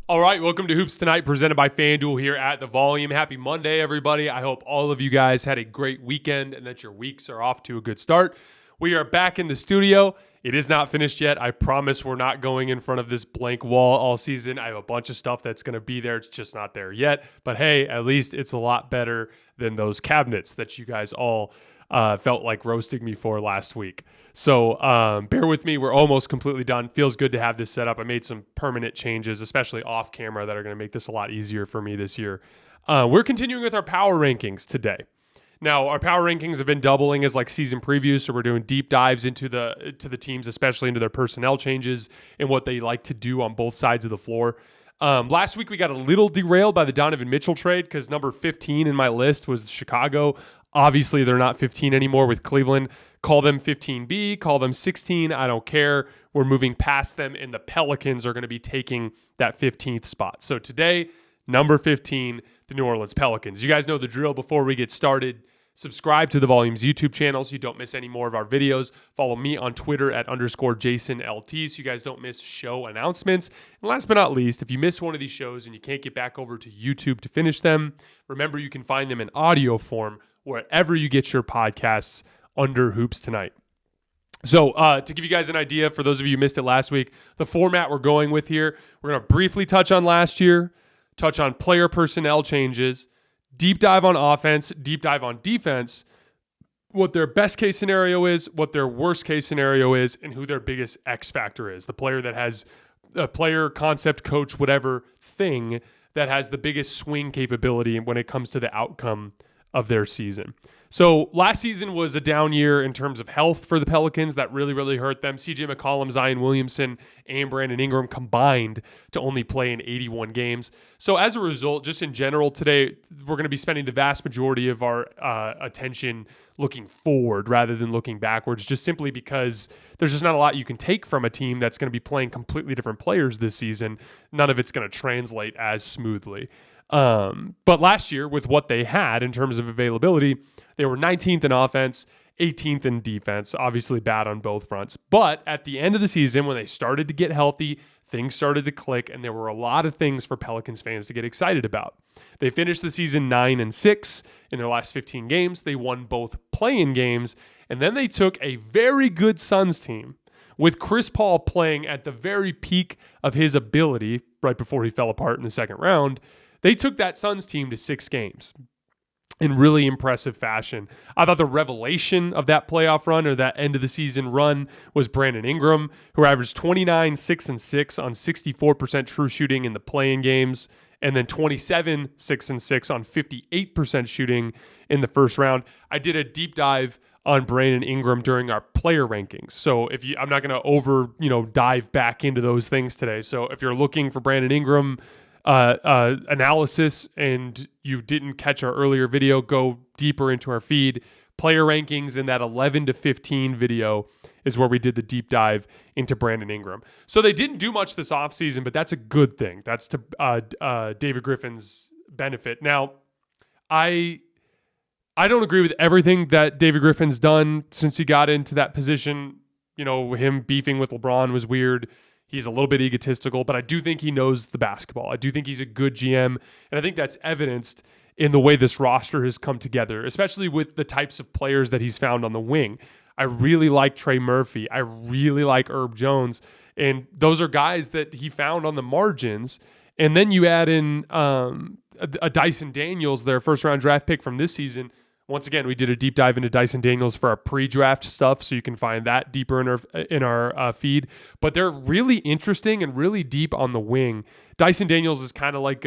All right, welcome to Hoops Tonight, presented by FanDuel here at The Volume. Happy Monday, everybody. I hope all of you guys had a great weekend and that your weeks are off to a good start. We are back in the studio. It is not finished yet. I promise we're not going in front of this blank wall all season. I have a bunch of stuff that's going to be there. It's just not there yet. But hey, at least it's a lot better than those cabinets that you guys all felt like roasting me for last week. So bear with me. We're almost completely done. Feels good to have this set up. I made some permanent changes, especially off camera, that are going to make this a lot easier for me this year. We're continuing with our power rankings today. Now, our power rankings have been doubling as like season previews, so we're doing deep dives into the teams, especially into their personnel changes and what they like to do on both sides of the floor. Last week, we got a little derailed by the Donovan Mitchell trade because number 15 in my list was Chicago. Obviously, they're not 15 anymore with Cleveland. Call them 15B, call them 16. I don't care. We're moving past them, and the Pelicans are going to be taking that 15th spot. So today, number 15, the New Orleans Pelicans. You guys know the drill. Before we get started, subscribe to the Volume's YouTube channel so you don't miss any more of our videos. Follow me on Twitter at _JasonLT so you guys don't miss show announcements. And last but not least, if you miss one of these shows and you can't get back over to YouTube to finish them, remember you can find them in audio form wherever you get your podcasts under Hoops Tonight. So to give you guys an idea, for those of you who missed it last week, the format we're going with here, we're going to briefly touch on last year, touch on player personnel changes, deep dive on offense, deep dive on defense, what their best case scenario is, what their worst case scenario is, and who their biggest X factor is. The player that has a player, concept, coach, whatever thing that has the biggest swing capability when it comes to the outcome of their season. So last season was a down year in terms of health for the Pelicans. That really, really hurt them. CJ McCollum, Zion Williamson, and Brandon Ingram combined to only play in 81 games. So as a result, just in general today, we're going to be spending the vast majority of our attention looking forward rather than looking backwards, just simply because there's just not a lot you can take from a team that's going to be playing completely different players this season. None of it's going to translate as smoothly. But last year, with what they had in terms of availability, they were 19th in offense, 18th in defense, obviously bad on both fronts. But at the end of the season, when they started to get healthy, things started to click, and there were a lot of things for Pelicans fans to get excited about. They finished the season 9-6 in their last 15 games. They won both play-in games, and then they took a very good Suns team with Chris Paul playing at the very peak of his ability right before he fell apart in the second round. They took that Suns team to 6 games in really impressive fashion. I thought the revelation of that playoff run or that end of the season run was Brandon Ingram, who averaged 29, 6, and 6 on 64% true shooting in the play-in games, and then 27, 6, and 6 on 58% shooting in the first round. I did a deep dive on Brandon Ingram during our player rankings. So I'm not going to dive back into those things today. So if you're looking for Brandon Ingram analysis and you didn't catch our earlier video, go deeper into our feed. Player rankings in that 11-15 video is where we did the deep dive into Brandon Ingram. So they didn't do much this offseason, but that's a good thing. That's to David Griffin's benefit. Now, I don't agree with everything that David Griffin's done since he got into that position. You know, him beefing with LeBron was weird. He's a little bit egotistical, but I do think he knows the basketball. I do think he's a good GM, and I think that's evidenced in the way this roster has come together, especially with the types of players that he's found on the wing. I really like Trey Murphy. I really like Herb Jones, and those are guys that he found on the margins. And then you add in a Dyson Daniels, their first-round draft pick from this season. Once again, we did a deep dive into Dyson Daniels for our pre-draft stuff, so you can find that deeper in our feed. But they're really interesting and really deep on the wing. Dyson Daniels is kind of like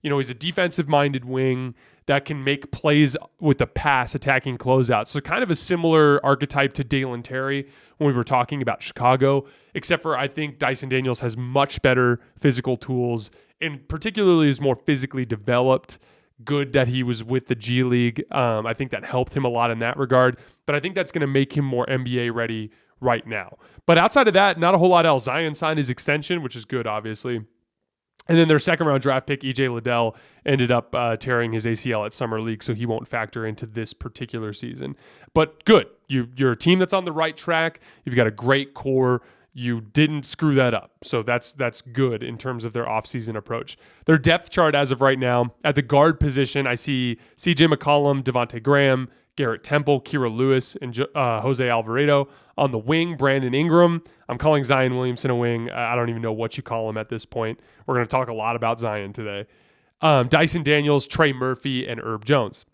he's a defensive-minded wing that can make plays with the pass, attacking closeouts. So kind of a similar archetype to Dalen Terry when we were talking about Chicago, except for I think Dyson Daniels has much better physical tools and particularly is more physically developed. Good that he was with the G League. I think that helped him a lot in that regard. But I think that's going to make him more NBA ready right now. But outside of that, not a whole lot else. Zion signed his extension, which is good, obviously. And then their second-round draft pick, E.J. Liddell, ended up tearing his ACL at Summer League, so he won't factor into this particular season. But good. You're a team that's on the right track. You've got a great core. you didn't screw that up. So that's good in terms of their offseason approach. Their depth chart as of right now, at the guard position, I see CJ McCollum, Devontae Graham, Garrett Temple, Kira Lewis, and Jose Alvarado. On the wing, Brandon Ingram. I'm calling Zion Williamson a wing. I don't even know what you call him at this point. We're going to talk a lot about Zion today. Dyson Daniels, Trey Murphy, and Herb Jones.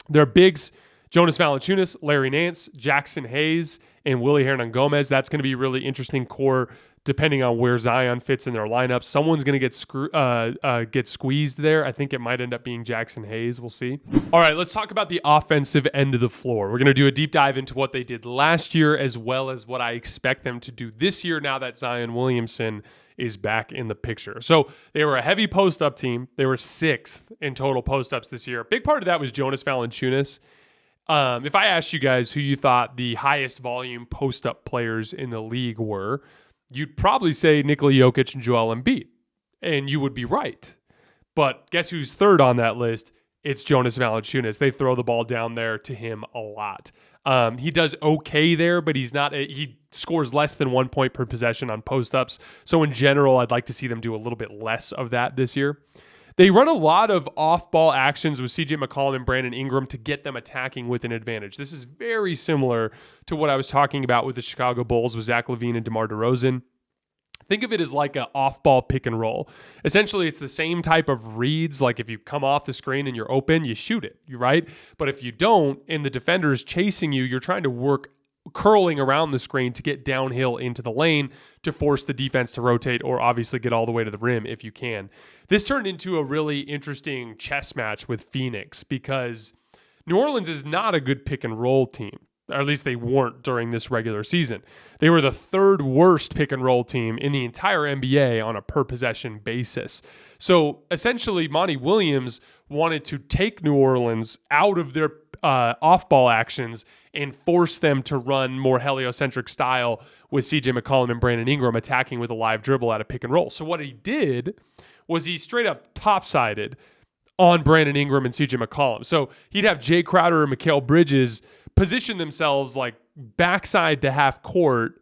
Their bigs, Jonas Valanciunas, Larry Nance, Jackson Hayes, and Willie Hernan-Gomez. That's going to be a really interesting core depending on where Zion fits in their lineup. Someone's going to get squeezed there. I think it might end up being Jackson Hayes. We'll see. All right, let's talk about the offensive end of the floor. We're going to do a deep dive into what they did last year as well as what I expect them to do this year now that Zion Williamson is back in the picture. So they were a heavy post-up team. They were 6th in total post-ups this year. A big part of that was Jonas Valanciunas. If I asked you guys who you thought the highest volume post-up players in the league were, you'd probably say Nikola Jokic and Joel Embiid, and you would be right. But guess who's third on that list? It's Jonas Valanciunas. They throw the ball down there to him a lot. He does okay there, but he scores less than 1 point per possession on post-ups. So in general, I'd like to see them do a little bit less of that this year. They run a lot of off-ball actions with CJ McCollum and Brandon Ingram to get them attacking with an advantage. This is very similar to what I was talking about with the Chicago Bulls with Zach LaVine and DeMar DeRozan. Think of it as like an off-ball pick and roll. Essentially, it's the same type of reads. Like if you come off the screen and you're open, you shoot it, right? But if you don't, and the defender is chasing you, you're trying to work curling around the screen to get downhill into the lane to force the defense to rotate or obviously get all the way to the rim if you can. This turned into a really interesting chess match with Phoenix because New Orleans is not a good pick and roll team, or at least they weren't during this regular season. They were the 3rd worst pick and roll team in the entire NBA on a per possession basis. So essentially, Monty Williams wanted to take New Orleans out of their off-ball actions and force them to run more heliocentric style with CJ McCollum and Brandon Ingram attacking with a live dribble out of pick and roll. So what he did was he straight up top-sided on Brandon Ingram and CJ McCollum. So he'd have Jay Crowder and Mikal Bridges position themselves like backside to half court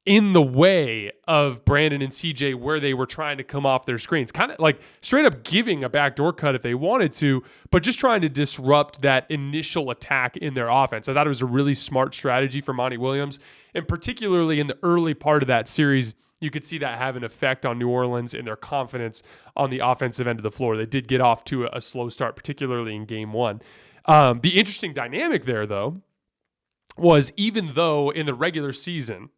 in the way of Brandon and CJ where they were trying to come off their screens. Kind of like straight up giving a backdoor cut if they wanted to, but just trying to disrupt that initial attack in their offense. I thought it was a really smart strategy for Monty Williams, and particularly in the early part of that series, you could see that have an effect on New Orleans and their confidence on the offensive end of the floor. They did get off to a slow start, particularly in game 1. The interesting dynamic there, though, was even though in the regular season,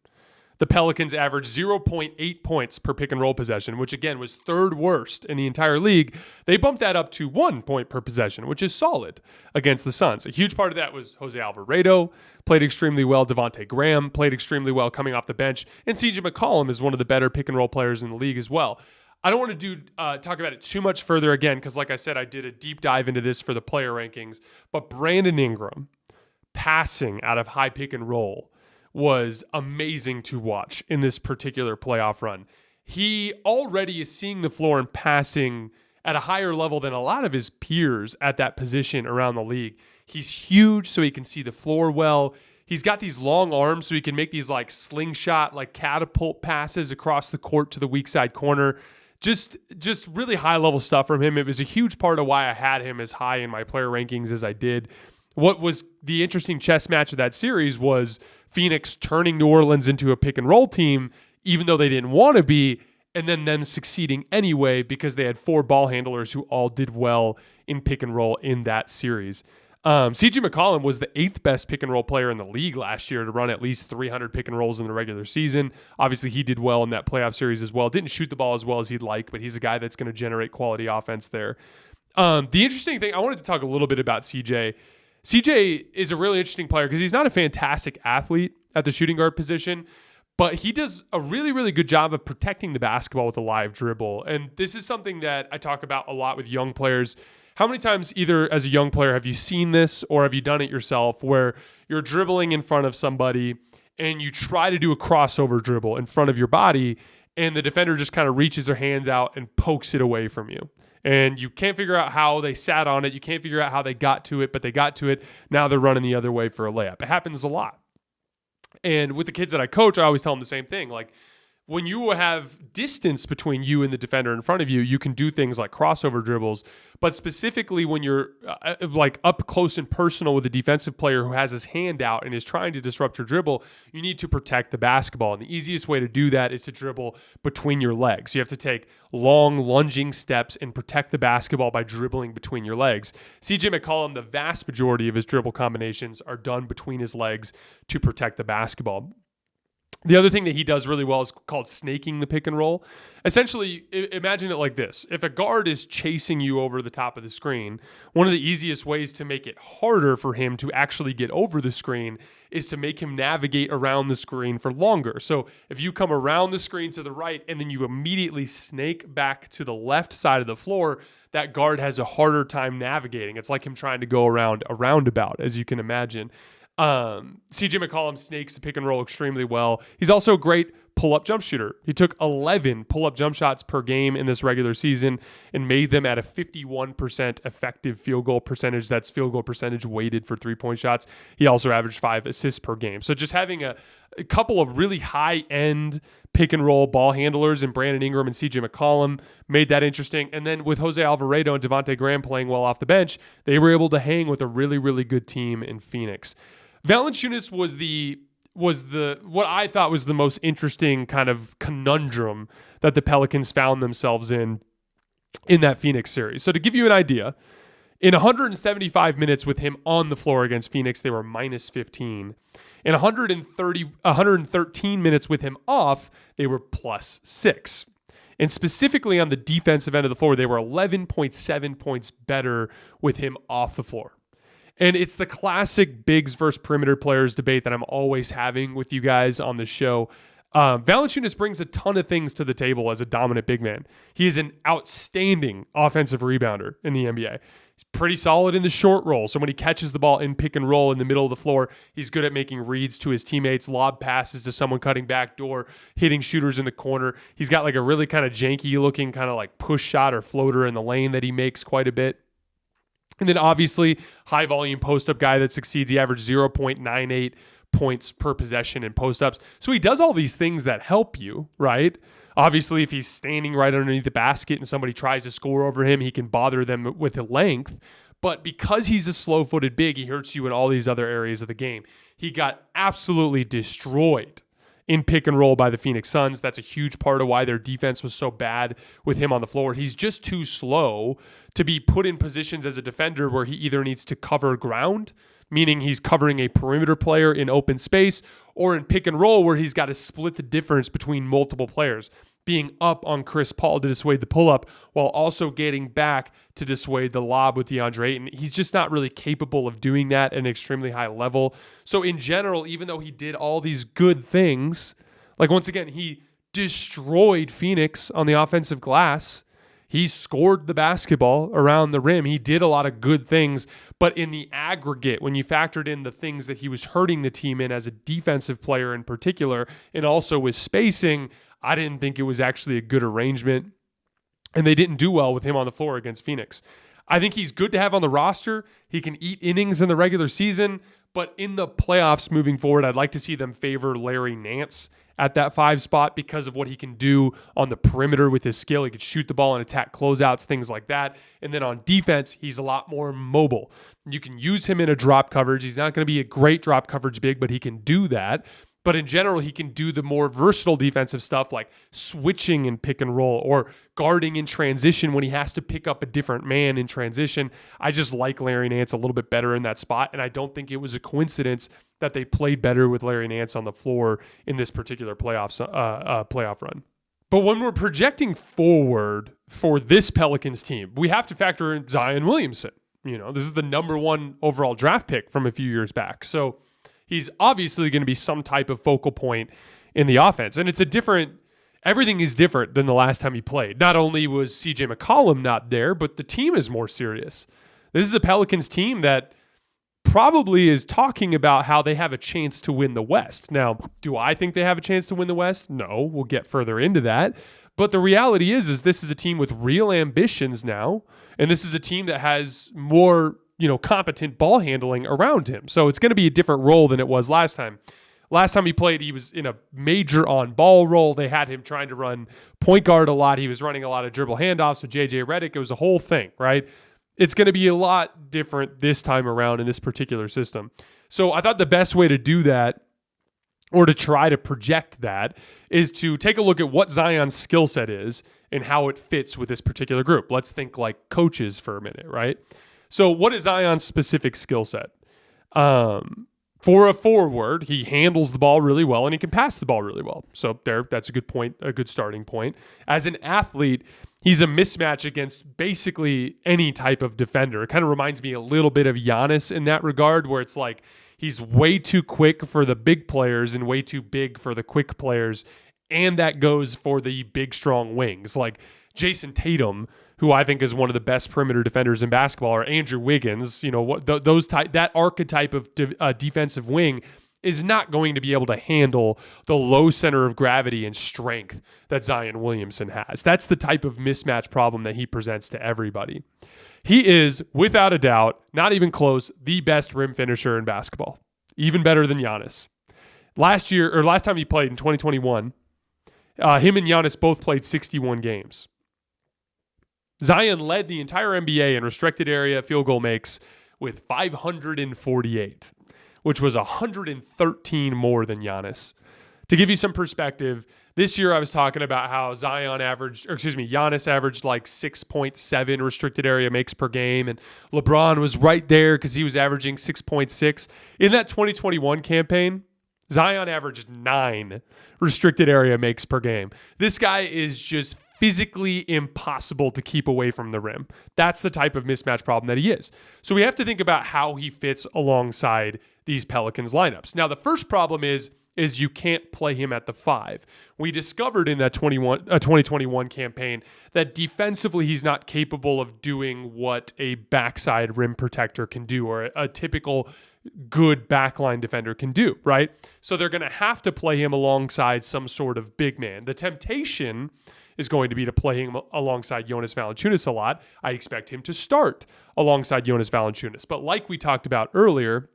the Pelicans averaged 0.8 points per pick and roll possession, which again was 3rd worst in the entire league. They bumped that up to 1 point per possession, which is solid against the Suns. A huge part of that was Jose Alvarado played extremely well. Devontae Graham played extremely well coming off the bench. And CJ McCollum is one of the better pick and roll players in the league as well. I don't want to talk about it too much further again, because like I said, I did a deep dive into this for the player rankings. But Brandon Ingram passing out of high pick and roll was amazing to watch in this particular playoff run. He already is seeing the floor and passing at a higher level than a lot of his peers at that position around the league. He's huge, so he can see the floor well. He's got these long arms, so he can make these like slingshot, like catapult passes across the court to the weak side corner. Just really high level stuff from him. It was a huge part of why I had him as high in my player rankings as I did. What was the interesting chess match of that series was Phoenix turning New Orleans into a pick and roll team, even though they didn't want to be, and then them succeeding anyway because they had 4 ball handlers who all did well in pick and roll in that series. CJ McCollum was the 8th best pick and roll player in the league last year to run at least 300 pick and rolls in the regular season. Obviously, he did well in that playoff series as well. Didn't shoot the ball as well as he'd like, but he's a guy that's going to generate quality offense there. The interesting thing, I wanted to talk a little bit about CJ. CJ is a really interesting player because he's not a fantastic athlete at the shooting guard position, but he does a really, really good job of protecting the basketball with a live dribble. And this is something that I talk about a lot with young players. How many times, either as a young player, have you seen this or have you done it yourself where you're dribbling in front of somebody and you try to do a crossover dribble in front of your body and the defender just kind of reaches their hands out and pokes it away from you? And you can't figure out how they sat on it. You can't figure out how they got to it, but they got to it. Now they're running the other way for a layup. It happens a lot. And with the kids that I coach, I always tell them the same thing. Like, when you have distance between you and the defender in front of you, you can do things like crossover dribbles. But specifically when you're like up close and personal with a defensive player who has his hand out and is trying to disrupt your dribble, you need to protect the basketball. And the easiest way to do that is to dribble between your legs. You have to take long lunging steps and protect the basketball by dribbling between your legs. CJ McCollum, the vast majority of his dribble combinations are done between his legs to protect the basketball. The other thing that he does really well is called snaking the pick and roll. Essentially, imagine it like this. If a guard is chasing you over the top of the screen, one of the easiest ways to make it harder for him to actually get over the screen is to make him navigate around the screen for longer. So if you come around the screen to the right and then you immediately snake back to the left side of the floor, that guard has a harder time navigating. It's like him trying to go around a roundabout, as you can imagine. CJ McCollum snakes the pick and roll extremely well. He's also a great pull-up jump shooter. He took 11 pull-up jump shots per game in this regular season and made them at a 51% effective field goal percentage. That's field goal percentage weighted for three-point shots. He also averaged 5 assists per game. So just having a couple of really high-end pick and roll ball handlers in Brandon Ingram and CJ McCollum made that interesting. And then with Jose Alvarado and Devontae Graham playing well off the bench, they were able to hang with a really, really good team in Phoenix. Valanciunas was what I thought was the most interesting kind of conundrum that the Pelicans found themselves in that Phoenix series. So to give you an idea, in 175 minutes with him on the floor against Phoenix, they were minus 15. In 113 minutes with him off, they were plus 6. And specifically on the defensive end of the floor, they were 11.7 points better with him off the floor. And it's the classic bigs versus perimeter players debate that I'm always having with you guys on the show. Valanciunas brings a ton of things to the table as a dominant big man. He is an outstanding offensive rebounder in the NBA. He's pretty solid in the short roll. So when he catches the ball in pick and roll in the middle of the floor, he's good at making reads to his teammates, lob passes to someone cutting back door, hitting shooters in the corner. He's got like a really kind of janky looking kind of like push shot or floater in the lane that he makes quite a bit. And then obviously, high volume post-up guy that succeeds. He averaged 0.98 points per possession in post-ups. So he does all these things that help you, right? Obviously, if he's standing right underneath the basket and somebody tries to score over him, he can bother them with the length. But because he's a slow-footed big, he hurts you in all these other areas of the game. He got absolutely destroyed in pick and roll by the Phoenix Suns. That's a huge part of why their defense was so bad with him on the floor. He's just too slow to be put in positions as a defender where he either needs to cover ground, meaning he's covering a perimeter player in open space, or in pick and roll where he's got to split the difference between multiple players, being up on Chris Paul to dissuade the pull-up while also getting back to dissuade the lob with DeAndre Ayton. He's just not really capable of doing that at an extremely high level. So in general, even though he did all these good things, like once again, he destroyed Phoenix on the offensive glass. He scored the basketball around the rim. He did a lot of good things, but in the aggregate, when you factored in the things that he was hurting the team in as a defensive player in particular, and also with spacing, I didn't think it was actually a good arrangement, and they didn't do well with him on the floor against Phoenix. I think he's good to have on the roster. He can eat innings in the regular season, but in the playoffs moving forward, I'd like to see them favor Larry Nance at that 5 spot because of what he can do on the perimeter with his skill. He could shoot the ball and attack closeouts, things like that. And then on defense, he's a lot more mobile. You can use him in a drop coverage. He's not going to be a great drop coverage big, but he can do that. But in general, he can do the more versatile defensive stuff like switching in pick and roll or guarding in transition when he has to pick up a different man in transition. I just like Larry Nance a little bit better in that spot, and I don't think it was a coincidence that they played better with Larry Nance on the floor in this particular playoff run. But when we're projecting forward for this Pelicans team, we have to factor in Zion Williamson. You know, this is the number 1 overall draft pick from a few years back. So he's obviously going to be some type of focal point in the offense. And everything is different than the last time he played. Not only was CJ McCollum not there, but the team is more serious. This is a Pelicans team that probably is talking about how they have a chance to win the West. Now, do I think they have a chance to win the West? No, we'll get further into that. But the reality is this is a team with real ambitions now, and this is a team that has more, competent ball handling around him. So it's going to be a different role than it was last time. Last time he played, he was in a major on-ball role. They had him trying to run point guard a lot. He was running a lot of dribble handoffs with J.J. Redick. It was a whole thing, right? It's going to be a lot different this time around in this particular system. So I thought the best way to do that, or to try to project that, is to take a look at what Zion's skill set is and how it fits with this particular group. Let's think like coaches for a minute, right? So what is Zion's specific skill set? For a forward, he handles the ball really well and he can pass the ball really well. So that's a good point, a good starting point. As an athlete, he's a mismatch against basically any type of defender. It kind of reminds me a little bit of Giannis in that regard, where it's like he's way too quick for the big players and way too big for the quick players. And that goes for the big, strong wings. Like Jason Tatum, who I think is one of the best perimeter defenders in basketball, or Andrew Wiggins, that archetype of defensive wing is not going to be able to handle the low center of gravity and strength that Zion Williamson has. That's the type of mismatch problem that he presents to everybody. He is, without a doubt, not even close, the best rim finisher in basketball, even better than Giannis. Last time he played in 2021, him and Giannis both played 61 games. Zion led the entire NBA in restricted area field goal makes with 548, which was 113 more than Giannis. To give you some perspective, this year I was talking about how Giannis averaged like 6.7 restricted area makes per game, and LeBron was right there because he was averaging 6.6. In that 2021 campaign, Zion averaged 9 restricted area makes per game. This guy is just physically impossible to keep away from the rim. That's the type of mismatch problem that he is. So we have to think about how he fits alongside these Pelicans lineups. Now, the first problem is you can't play him at the 5. We discovered in that 2021 campaign that defensively he's not capable of doing what a backside rim protector can do, or a typical good backline defender can do, right? So they're going to have to play him alongside some sort of big man. The temptation is going to be to play him alongside Jonas Valanciunas a lot. I expect him to start alongside Jonas Valanciunas. But like we talked about earlier,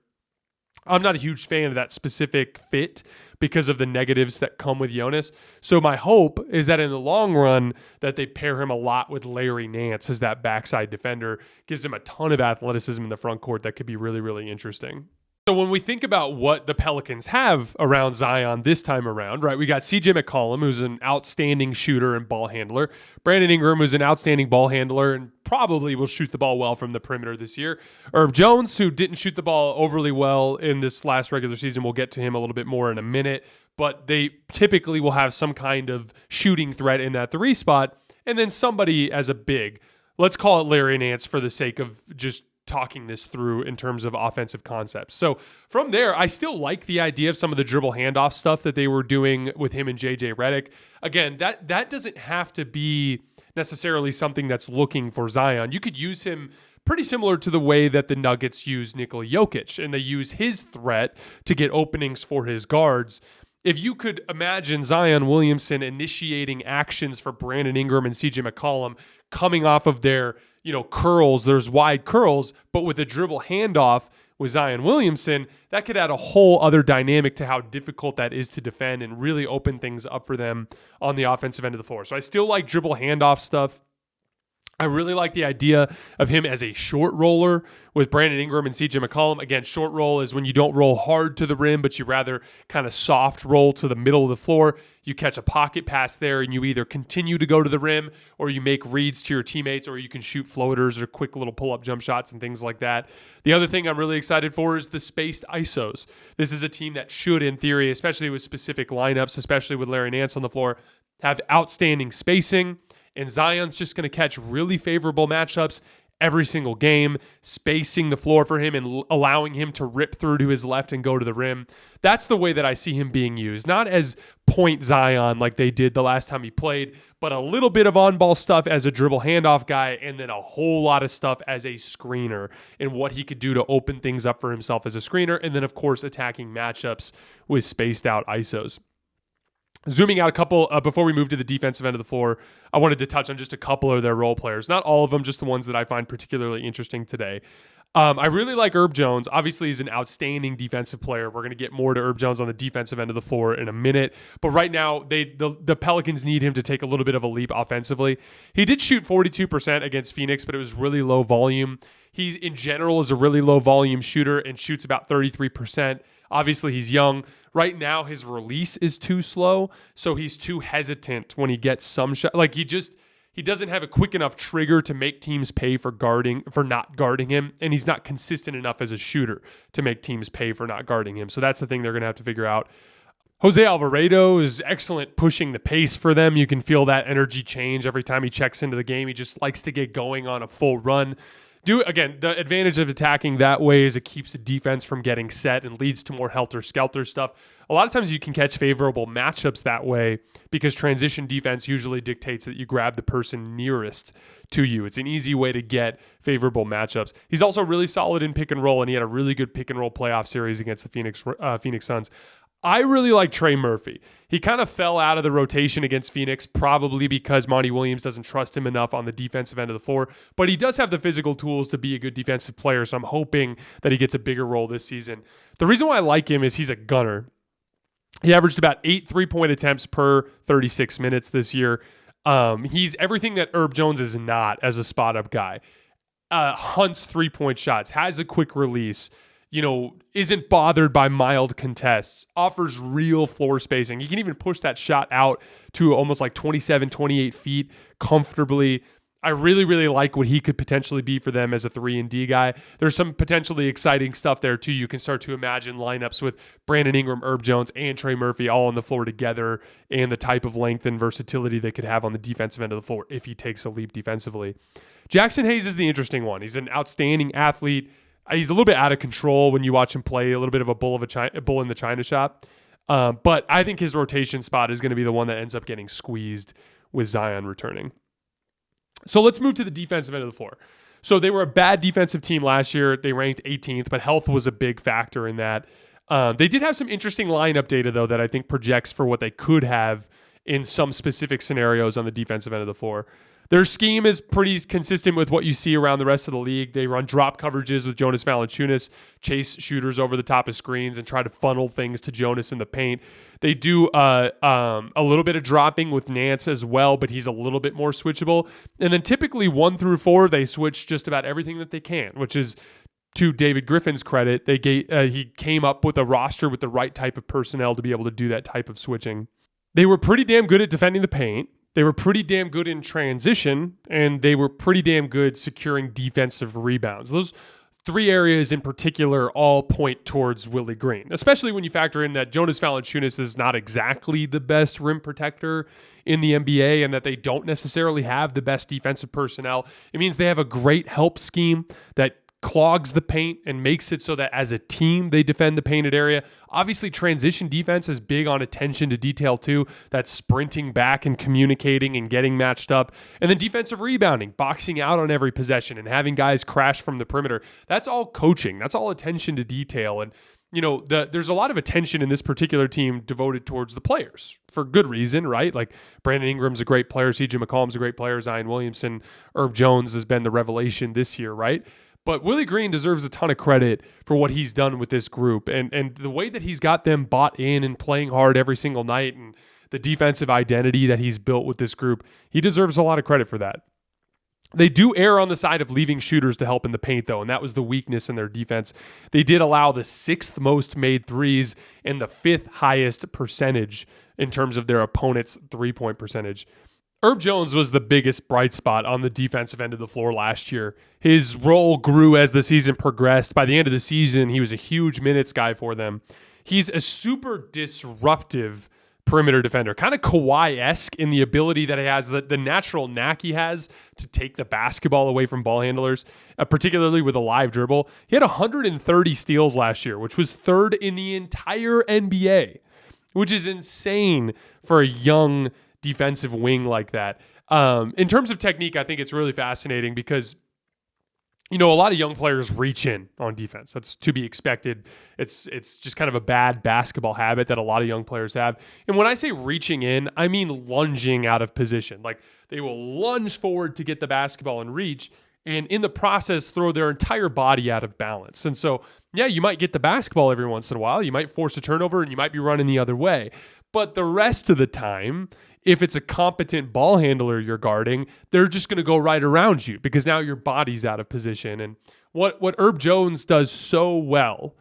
I'm not a huge fan of that specific fit because of the negatives that come with Jonas. So my hope is that in the long run that they pair him a lot with Larry Nance as that backside defender. Gives him a ton of athleticism in the front court that could be really, really interesting. So when we think about what the Pelicans have around Zion this time around, right, we got CJ McCollum, who's an outstanding shooter and ball handler. Brandon Ingram, who's an outstanding ball handler and probably will shoot the ball well from the perimeter this year. Herb Jones, who didn't shoot the ball overly well in this last regular season. We'll get to him a little bit more in a minute. But they typically will have some kind of shooting threat in that 3 spot. And then somebody as a big. Let's call it Larry Nance for the sake of just talking this through in terms of offensive concepts. So from there, I still like the idea of some of the dribble handoff stuff that they were doing with him and J.J. Redick. Again, that doesn't have to be necessarily something that's looking for Zion. You could use him pretty similar to the way that the Nuggets use Nikola Jokic, and they use his threat to get openings for his guards. If you could imagine Zion Williamson initiating actions for Brandon Ingram and CJ McCollum coming off of their, curls, there's wide curls, but with a dribble handoff with Zion Williamson, that could add a whole other dynamic to how difficult that is to defend and really open things up for them on the offensive end of the floor. So I still like dribble handoff stuff. I really like the idea of him as a short roller with Brandon Ingram and CJ McCollum. Again, short roll is when you don't roll hard to the rim, but you rather kind of soft roll to the middle of the floor. You catch a pocket pass there and you either continue to go to the rim or you make reads to your teammates, or you can shoot floaters or quick little pull-up jump shots and things like that. The other thing I'm really excited for is the spaced ISOs. This is a team that should, in theory, especially with specific lineups, especially with Larry Nance on the floor, have outstanding spacing. And Zion's just going to catch really favorable matchups every single game, spacing the floor for him and allowing him to rip through to his left and go to the rim. That's the way that I see him being used. Not as point Zion like they did the last time he played, but a little bit of on-ball stuff as a dribble handoff guy, and then a whole lot of stuff as a screener and what he could do to open things up for himself as a screener. And then, of course, attacking matchups with spaced out ISOs. Zooming out a couple, before we move to the defensive end of the floor, I wanted to touch on just a couple of their role players. Not all of them, just the ones that I find particularly interesting today. I really like Herb Jones. Obviously, he's an outstanding defensive player. We're going to get more to Herb Jones on the defensive end of the floor in a minute. But right now, the Pelicans need him to take a little bit of a leap offensively. He did shoot 42% against Phoenix, but it was really low volume. He, in general, is a really low volume shooter and shoots about 33%. Obviously, he's young. Right now, his release is too slow, so he's too hesitant when he gets some shot. Like, he doesn't have a quick enough trigger to make teams pay for not guarding him, and he's not consistent enough as a shooter to make teams pay for not guarding him. So that's the thing they're going to have to figure out. Jose Alvarado is excellent pushing the pace for them. You can feel that energy change every time he checks into the game. He just likes to get going on a full run. Again, the advantage of attacking that way is it keeps the defense from getting set and leads to more helter-skelter stuff. A lot of times you can catch favorable matchups that way because transition defense usually dictates that you grab the person nearest to you. It's an easy way to get favorable matchups. He's also really solid in pick and roll, and he had a really good pick and roll playoff series against the Phoenix Suns. I really like Trey Murphy. He kind of fell out of the rotation against Phoenix, probably because Monty Williams doesn't trust him enough on the defensive end of the floor, but he does have the physical tools to be a good defensive player, so I'm hoping that he gets a bigger role this season. The reason why I like him is he's a gunner. He averaged about 8 3-point attempts per 36 minutes this year. He's everything that Herb Jones is not as a spot-up guy. Hunts 3-point shots, has a quick release, isn't bothered by mild contests, offers real floor spacing. He can even push that shot out to almost like 27, 28 feet comfortably. I really, really like what he could potentially be for them as a 3-and-D guy. There's some potentially exciting stuff there, too. You can start to imagine lineups with Brandon Ingram, Herb Jones, and Trey Murphy all on the floor together and the type of length and versatility they could have on the defensive end of the floor if he takes a leap defensively. Jackson Hayes is the interesting one. He's an outstanding athlete. He's a little bit out of control when you watch him play, a little bit of a bull in the china shop. But I think his rotation spot is going to be the one that ends up getting squeezed with Zion returning. So let's move to the defensive end of the floor. So they were a bad defensive team last year. They ranked 18th, but health was a big factor in that. They did have some interesting lineup data, though, that I think projects for what they could have in some specific scenarios on the defensive end of the floor. Their scheme is pretty consistent with what you see around the rest of the league. They run drop coverages with Jonas Valanciunas, chase shooters over the top of screens, and try to funnel things to Jonas in the paint. They do a little bit of dropping with Nance as well, but he's a little bit more switchable. And then typically 1 through 4, they switch just about everything that they can, which is, to David Griffin's credit, he came up with a roster with the right type of personnel to be able to do that type of switching. They were pretty damn good at defending the paint. They were pretty damn good in transition, and they were pretty damn good securing defensive rebounds. Those 3 areas in particular all point towards Willie Green, especially when you factor in that Jonas Valanciunas is not exactly the best rim protector in the NBA and that they don't necessarily have the best defensive personnel. It means they have a great help scheme that clogs the paint and makes it so that as a team they defend the painted area. Obviously, transition defense is big on attention to detail too. That's sprinting back and communicating and getting matched up. And then defensive rebounding, boxing out on every possession and having guys crash from the perimeter. That's all coaching. That's all attention to detail. And there's a lot of attention in this particular team devoted towards the players for good reason, right? Like Brandon Ingram's a great player, CJ McCollum's a great player, Zion Williamson, Herb Jones has been the revelation this year, right? But Willie Green deserves a ton of credit for what he's done with this group and the way that he's got them bought in and playing hard every single night and the defensive identity that he's built with this group. He deserves a lot of credit for that. They do err on the side of leaving shooters to help in the paint, though, and that was the weakness in their defense. They did allow the 6th most made threes and the 5th highest percentage in terms of their opponent's 3-point percentage. Herb Jones was the biggest bright spot on the defensive end of the floor last year. His role grew as the season progressed. By the end of the season, he was a huge minutes guy for them. He's a super disruptive perimeter defender, kind of Kawhi-esque in the ability that he has, the natural knack he has to take the basketball away from ball handlers, particularly with a live dribble. He had 130 steals last year, which was 3rd in the entire NBA, which is insane for a young defensive wing like that. In terms of technique, I think it's really fascinating because a lot of young players reach in on defense. That's to be expected. It's just kind of a bad basketball habit that a lot of young players have. And when I say reaching in, I mean lunging out of position. Like they will lunge forward to get the basketball and reach. and in the process throw their entire body out of balance. And so, yeah, you might get the basketball every once in a while. You might force a turnover and you might be running the other way. But the rest of the time, if it's a competent ball handler you're guarding, they're just going to go right around you because now your body's out of position. And what Herb Jones does so well,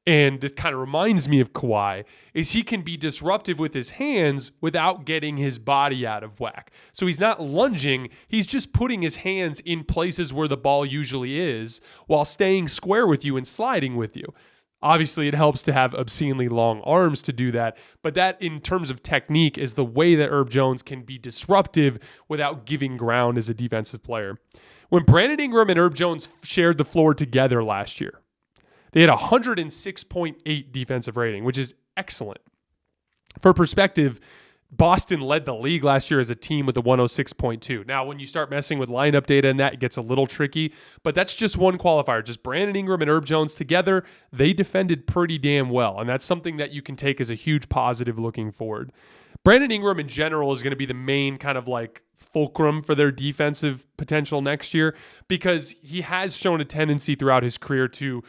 and it kind of reminds me of Kawhi, is he can be disruptive with his hands without getting his body out of whack. So he's not lunging, he's just putting his hands in places where the ball usually is while staying square with you and sliding with you. Obviously, it helps to have obscenely long arms to do that, but that in terms of technique is the way that Herb Jones can be disruptive without giving ground as a defensive player. When Brandon Ingram and Herb Jones shared the floor together last year, they had a 106.8 defensive rating, which is excellent. For perspective, Boston led the league last year as a team with a 106.2. Now, when you start messing with lineup data and that, it gets a little tricky, but that's just one qualifier. Just Brandon Ingram and Herb Jones together, they defended pretty damn well, and that's something that you can take as a huge positive looking forward. Brandon Ingram in general is going to be the main kind of like fulcrum for their defensive potential next year because he has shown a tendency throughout his career to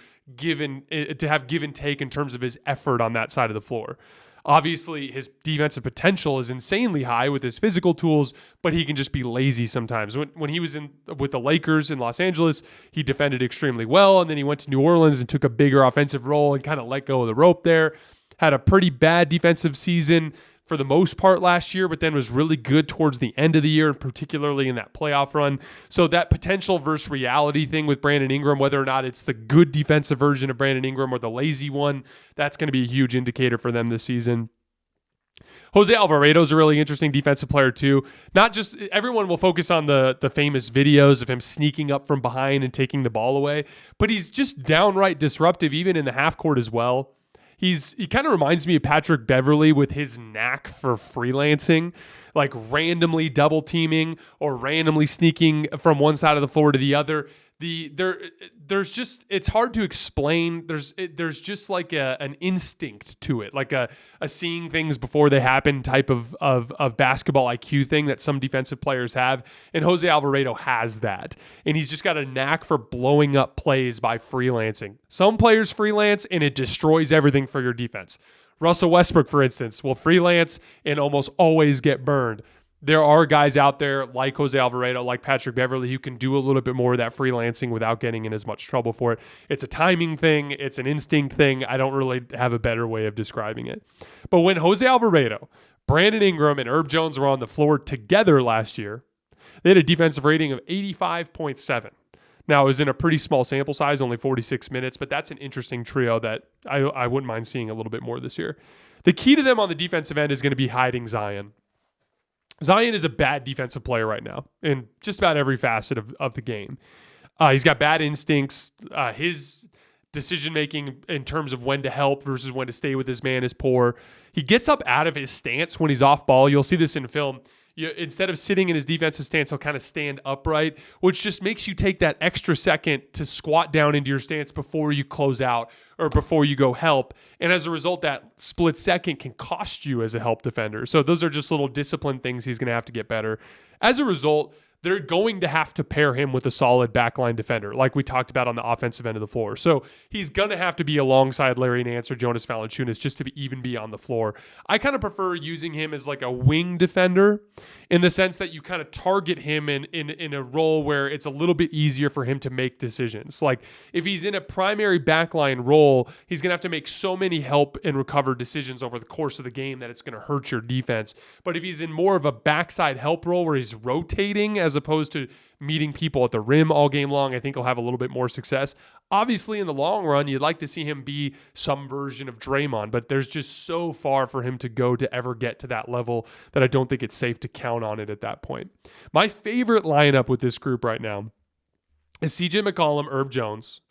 have give and take in terms of his effort on that side of the floor. Obviously, his defensive potential is insanely high with his physical tools, but he can just be lazy sometimes. When he was with the Lakers in Los Angeles, he defended extremely well, and then he went to New Orleans and took a bigger offensive role and kind of let go of the rope there. Had a pretty bad defensive season for the most part last year, but then was really good towards the end of the year, and particularly in that playoff run. So that potential versus reality thing with Brandon Ingram, whether or not it's the good defensive version of Brandon Ingram or the lazy one, that's going to be a huge indicator for them this season. Jose Alvarado is a really interesting defensive player too. Not just everyone will focus on the famous videos of him sneaking up from behind and taking the ball away, but he's just downright disruptive even in the half court as well. He kind of reminds me of Patrick Beverley with his knack for freelancing, like randomly double teaming or randomly sneaking from one side of the floor to the other. There's just, it's hard to explain. There's just like an instinct to it, like a seeing things before they happen type of basketball IQ thing that some defensive players have. And Jose Alvarado has that. And he's just got a knack for blowing up plays by freelancing. Some players freelance and it destroys everything for your defense. Russell Westbrook, for instance, will freelance and almost always get burned. There are guys out there like Jose Alvarado, like Patrick Beverley, who can do a little bit more of that freelancing without getting in as much trouble for it. It's a timing thing. It's an instinct thing. I don't really have a better way of describing it. But when Jose Alvarado, Brandon Ingram, and Herb Jones were on the floor together last year, they had a defensive rating of 85.7. Now, it was in a pretty small sample size, only 46 minutes, but that's an interesting trio that I wouldn't mind seeing a little bit more this year. The key to them on the defensive end is going to be hiding Zion. Zion is a bad defensive player right now in just about every facet of the game. He's got bad instincts. His decision-making in terms of when to help versus when to stay with his man is poor. He gets up out of his stance when he's off ball. You'll see this in film. Instead of sitting in his defensive stance, he'll kind of stand upright, which just makes you take that extra second to squat down into your stance before you close out or before you go help. And as a result, that split second can cost you as a help defender. So those are just little discipline things he's going to have to get better. As a result, they're going to have to pair him with a solid backline defender, like we talked about on the offensive end of the floor. So he's going to have to be alongside Larry Nance or Jonas Valanciunas just to even be on the floor. I kind of prefer using him as like a wing defender in the sense that you kind of target him in a role where it's a little bit easier for him to make decisions. Like if he's in a primary backline role, he's going to have to make so many help and recover decisions over the course of the game that it's going to hurt your defense. But if he's in more of a backside help role where he's rotating as opposed to meeting people at the rim all game long, I think he'll have a little bit more success. Obviously, in the long run, you'd like to see him be some version of Draymond, but there's just so far for him to go to ever get to that level that I don't think it's safe to count on it at that point. My favorite lineup with this group right now is CJ McCollum, Herb Jones,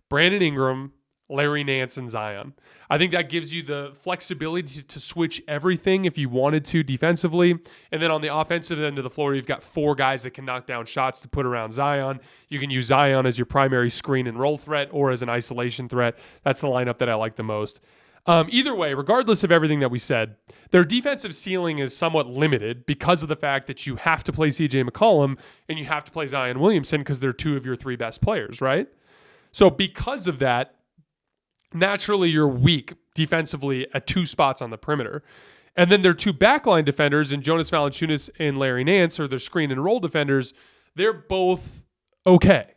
Brandon Ingram, Larry Nance, and Zion. I think that gives you the flexibility to switch everything if you wanted to defensively. And then on the offensive end of the floor, you've got four guys that can knock down shots to put around Zion. You can use Zion as your primary screen and roll threat or as an isolation threat. That's the lineup that I like the most. Either way, regardless of everything that we said, their defensive ceiling is somewhat limited because of the fact that you have to play CJ McCollum and you have to play Zion Williamson because they're two of your three best players, right? So because of that, naturally you're weak defensively at two spots on the perimeter. And then their two backline defenders in Jonas Valanciunas and Larry Nance, or their screen and roll defenders, they're both okay.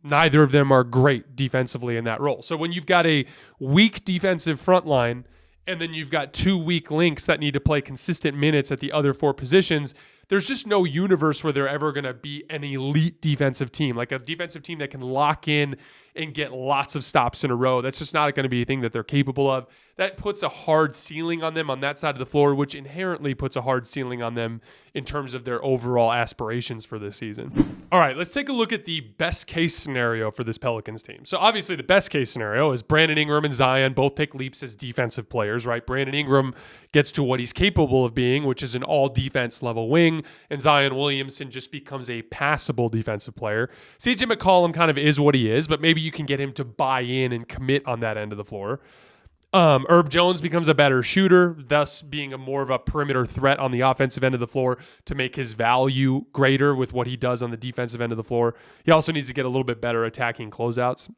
Neither of them are great defensively in that role. So when you've got a weak defensive front line and then you've got two weak links that need to play consistent minutes at the other four positions, there's just no universe where they're ever going to be an elite defensive team, like a defensive team that can lock in and get lots of stops in a row. That's just not going to be a thing that they're capable of. That puts a hard ceiling on them on that side of the floor, which inherently puts a hard ceiling on them in terms of their overall aspirations for this season. All right, let's take a look at the best case scenario for this Pelicans team. So obviously the best case scenario is Brandon Ingram and Zion both take leaps as defensive players, right? Brandon Ingram gets to what he's capable of being, which is an all defense level wing, and Zion Williamson just becomes a passable defensive player. CJ McCollum kind of is what he is, but maybe you can get him to buy in and commit on that end of the floor. Herb Jones becomes a better shooter, thus being a more of a perimeter threat on the offensive end of the floor to make his value greater with what he does on the defensive end of the floor. He also needs to get a little bit better attacking closeouts.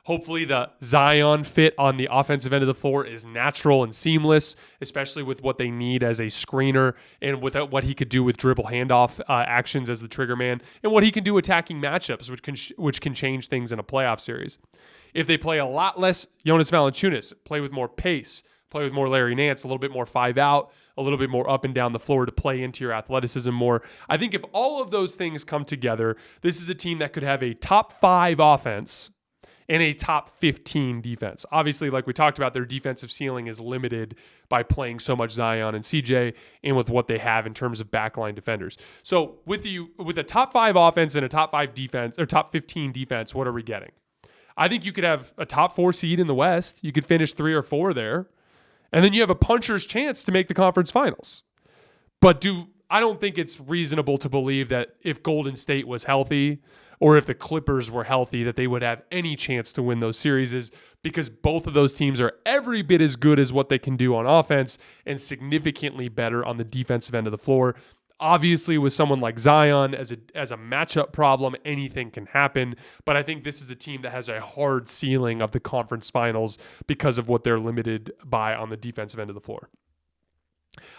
Hopefully the Zion fit on the offensive end of the floor is natural and seamless, especially with what they need as a screener and with what he could do with dribble handoff actions as the trigger man and what he can do attacking matchups, which can change things in a playoff series. If they play a lot less Jonas Valanciunas, play with more pace, play with more Larry Nance, a little bit more five out, a little bit more up and down the floor to play into your athleticism more. I think if all of those things come together, this is a team that could have a top 5 offense and a top 15 defense. Obviously, like we talked about, their defensive ceiling is limited by playing so much Zion and CJ and with what they have in terms of backline defenders. So with a top 5 offense and a top 5 defense or top 15 defense, what are we getting? I think you could have a top 4 seed in the West. You could finish 3 or 4 there. And then you have a puncher's chance to make the conference finals. But I don't think it's reasonable to believe that if Golden State was healthy or if the Clippers were healthy, that they would have any chance to win those series, because both of those teams are every bit as good as what they can do on offense and significantly better on the defensive end of the floor. Obviously, with someone like Zion as a matchup problem, anything can happen. But I think this is a team that has a hard ceiling of the conference finals because of what they're limited by on the defensive end of the floor.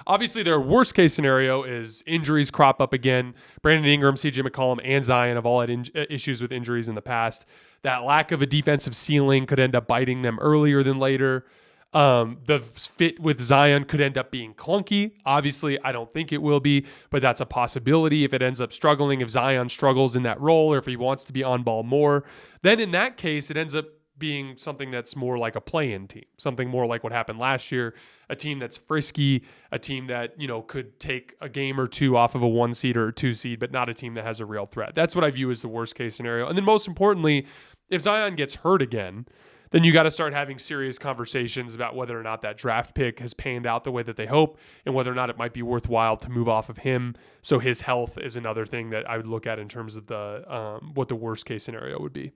Obviously, their worst case scenario is injuries crop up again. Brandon Ingram, CJ McCollum, and Zion have all had issues with injuries in the past. That lack of a defensive ceiling could end up biting them earlier than later. The fit with Zion could end up being clunky. Obviously, I don't think it will be, but that's a possibility. If it ends up struggling, if Zion struggles in that role, or if he wants to be on ball more, then in that case, it ends up being something that's more like a play-in team, something more like what happened last year, a team that's frisky, a team that, could take a game or two off of a 1 seed or a 2 seed, but not a team that has a real threat. That's what I view as the worst case scenario. And then most importantly, if Zion gets hurt again, then you got to start having serious conversations about whether or not that draft pick has panned out the way that they hope and whether or not it might be worthwhile to move off of him. So his health is another thing that I would look at in terms of the what the worst case scenario would be.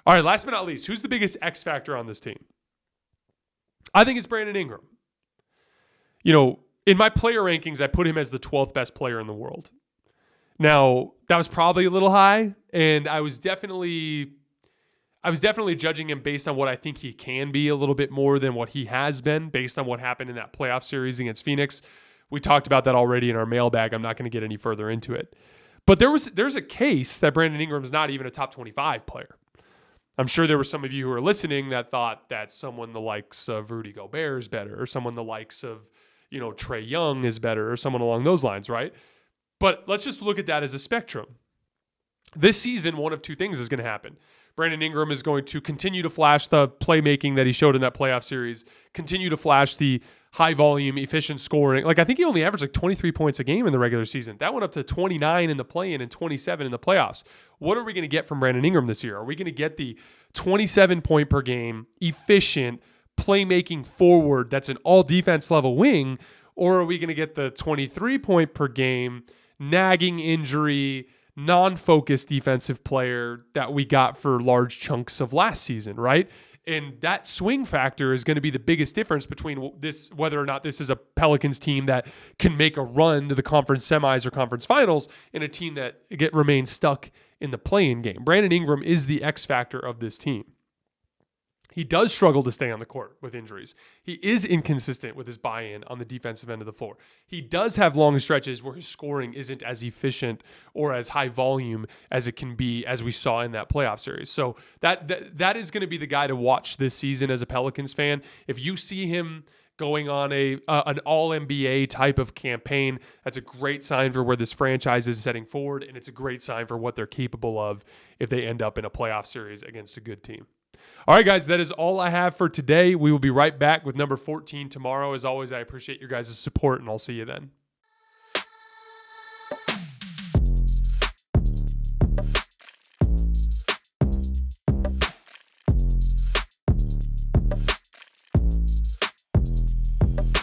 All right, last but not least, who's the biggest X factor on this team? I think it's Brandon Ingram. In my player rankings, I put him as the 12th best player in the world. Now, that was probably a little high, and I was definitely judging him based on what I think he can be a little bit more than what he has been based on what happened in that playoff series against Phoenix. We talked about that already in our mailbag. I'm not going to get any further into it. But there's a case that Brandon Ingram's not even a top 25 player. I'm sure there were some of you who are listening that thought that someone the likes of Rudy Gobert is better, or someone the likes of, Trae Young is better, or someone along those lines, right? But let's just look at that as a spectrum. This season, one of two things is going to happen. Brandon Ingram is going to continue to flash the playmaking that he showed in that playoff series, continue to flash the high volume, efficient scoring. I think he only averaged 23 points a game in the regular season. That went up to 29 in the play-in and 27 in the playoffs. What are we going to get from Brandon Ingram this year? Are we going to get the 27 point per game, efficient, playmaking forward that's an all defense level wing? Or are we going to get the 23 point per game, nagging injury, non-focused defensive player that we got for large chunks of last season, right? And that swing factor is going to be the biggest difference between this, whether or not this is a Pelicans team that can make a run to the conference semis or conference finals, and a team that remains stuck in the play-in game. Brandon Ingram is the X factor of this team. He does struggle to stay on the court with injuries. He is inconsistent with his buy-in on the defensive end of the floor. He does have long stretches where his scoring isn't as efficient or as high volume as it can be, as we saw in that playoff series. So that is going to be the guy to watch this season as a Pelicans fan. If you see him going on an all-NBA type of campaign, that's a great sign for where this franchise is heading forward, and it's a great sign for what they're capable of if they end up in a playoff series against a good team. All right, guys, that is all I have for today. We will be right back with number 14 tomorrow. As always, I appreciate your guys' support, and I'll see you then.